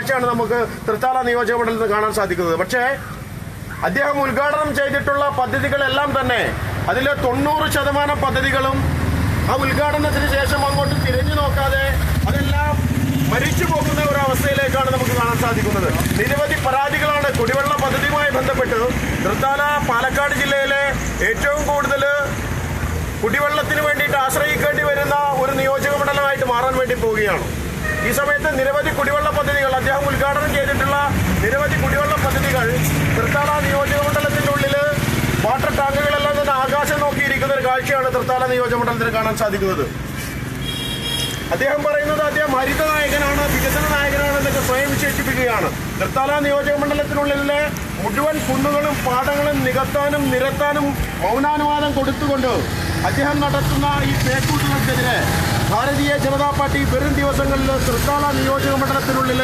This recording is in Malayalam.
കാഴ്ചയാണ് നമുക്ക് തൃത്താല നിയോജക മണ്ഡലത്തിൽ നിന്ന് കാണാൻ സാധിക്കുന്നത്. പക്ഷേ അദ്ദേഹം ഉദ്ഘാടനം ചെയ്തിട്ടുള്ള പദ്ധതികളെല്ലാം തന്നെ അതിലെ 90% പദ്ധതികളും ആ ഉദ്ഘാടനത്തിന് ശേഷം അങ്ങോട്ട് തിരിഞ്ഞു നോക്കാതെ അതെല്ലാം മരിച്ചു പോകുന്ന ഒരു അവസ്ഥയിലേക്കാണ് നമുക്ക് കാണാൻ സാധിക്കുന്നത്. നിരവധി പരാതികളാണ് കുടിവെള്ള പദ്ധതിയുമായി ബന്ധപ്പെട്ട്. തൃത്താല പാലക്കാട് ജില്ലയിലെ ഏറ്റവും കൂടുതൽ കുടിവെള്ളത്തിന് വേണ്ടിയിട്ട് ആശ്രയിക്കേണ്ടി വരുന്ന ഒരു നിയോജക മണ്ഡലമായിട്ട് മാറാൻ വേണ്ടി പോവുകയാണ്. ഈ സമയത്ത് നിരവധി കുടിവെള്ള പദ്ധതികൾ അദ്ദേഹം ഉദ്ഘാടനം ചെയ്തിട്ടുള്ള നിരവധി കുടിവെള്ള പദ്ധതികൾ തൃത്താല നിയോജക മണ്ഡലത്തിൻ്റെ ഉള്ളിൽ വാട്ടർ ടാങ്കുകളെല്ലാം തന്നെ ആകാശം നോക്കിയിരിക്കുന്ന ഒരു കാഴ്ചയാണ് തൃത്താല നിയോജക മണ്ഡലത്തിൽ കാണാൻ സാധിക്കുന്നത്. അദ്ദേഹം പറയുന്നത് അദ്ദേഹം ഹരിത നായകനാണ്, വികസന നായകനാണ് എന്നൊക്കെ സ്വയം വിശേഷിപ്പിക്കുകയാണ്. തൃത്താല നിയോജക മണ്ഡലത്തിനുള്ളിലെ മുഴുവൻ കുന്നുകളും പാടങ്ങളും നികത്താനും നിരത്താനും മൗനാനുവാദം കൊടുത്തുകൊണ്ട് അദ്ദേഹം നടത്തുന്ന ഈ പേക്കൂട്ടുകൾക്കെതിരെ ഭാരതീയ ജനതാ പാർട്ടി വരും ദിവസങ്ങളിൽ തൃത്താല നിയോജക മണ്ഡലത്തിനുള്ളിൽ